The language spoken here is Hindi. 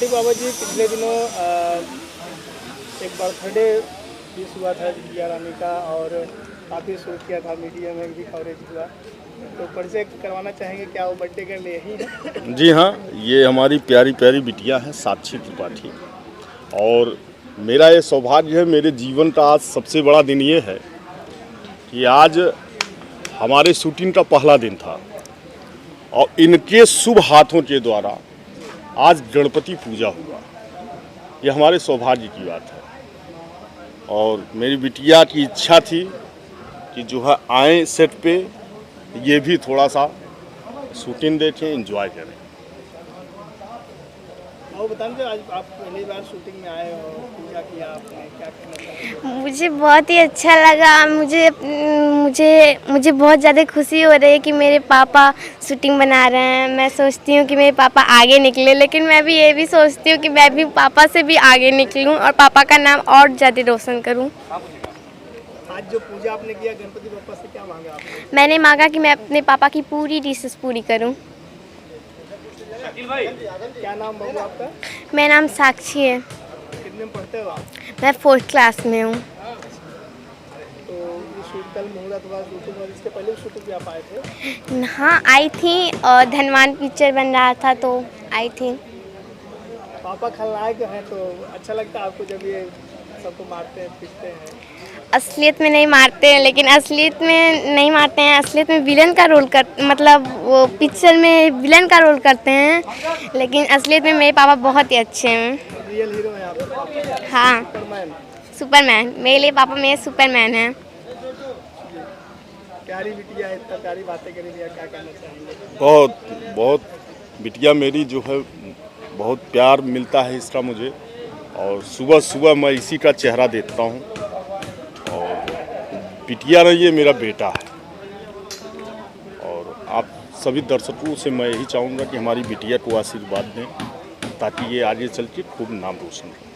प्रतीक बाबा जी, पिछले दिनों एक बर्थडे विश हुआ था जिया रानी का और काफ़ी शो किया था, मीडिया में भी कवरेज हुआ, तो परिचय करवाना चाहेंगे क्या वो बर्थडे गर्ल यही है? जी हाँ, ये हमारी प्यारी प्यारी बिटिया है साक्षी त्रिपाठी। और मेरा ये सौभाग्य है, मेरे जीवन का आज सबसे बड़ा दिन ये है कि आज हमारे शूटिंग का पहला दिन था और इनके शुभ हाथों के द्वारा आज गणपति पूजा हुआ। ये हमारे सौभाग्य की बात है और मेरी बिटिया की इच्छा थी कि जो है आए सेट पे, ये भी थोड़ा सा शूटिंग देखें, एंजॉय करें। और बताइए, आज आप पहली बार शूटिंग में आए हो, पूजा किया आपने, क्या कहना चाहेंगे? मुझे बहुत ही अच्छा लगा। मुझे मुझे मुझे बहुत ज़्यादा खुशी हो रही है कि मेरे पापा शूटिंग बना रहे हैं। मैं सोचती हूँ कि मेरे पापा आगे निकले, लेकिन मैं भी ये भी सोचती हूँ कि मैं भी पापा से भी आगे निकलूँ और पापा का नाम और ज़्यादा रोशन करूँ। आज जो पूजा आपने किया, गणपति बप्पा से क्या मांगा आपने? मैंने मांगा कि मैं अपने पापा की पूरी डिशेस पूरी करूँ। क्या नाम बाबू आपका? मेरा नाम साक्षी है। कितने में पढ़ते हो आप? मैं 4th क्लास में हूँ। तो ये शूट कल मुहूर्त हुआ शूटिंग, और इसके पहले शूटिंग भी आप आए थे? हाँ, आई थी और धनवान पिक्चर बन रहा था तो आई थी। पापा खलनायक हैं, तो अच्छा लगता है आपको जब ये सबको मारते हैं, पीटते हैं? असलियत में नहीं मारते हैं, लेकिन असलियत में नहीं मारते हैं, असलियत में विलन का रोल कर, मतलब वो पिक्चर में विलन का रोल करते हैं, लेकिन असलियत में मेरे पापा बहुत ही अच्छे हैं। रियल हीरो हैं आपके पापा? हाँ, सुपरमैन? सुपरमैन। मेरे लिए पापा मेरे सुपरमैन हैं। प्यारी बिटिया है, इतना प्यारी बातें करी भैया, क्या कहना चाहेंगे? बहुत बहुत बिटिया मेरी जो है, बहुत प्यार मिलता है इसका मुझे, और सुबह सुबह मैं इसी का चेहरा देखता हूँ। और बिटिया नहीं, ये मेरा बेटा है। और आप सभी दर्शकों से मैं यही चाहूँगा कि हमारी बिटिया को आशीर्वाद दें ताकि ये आगे चल के खूब नाम रोशन करे।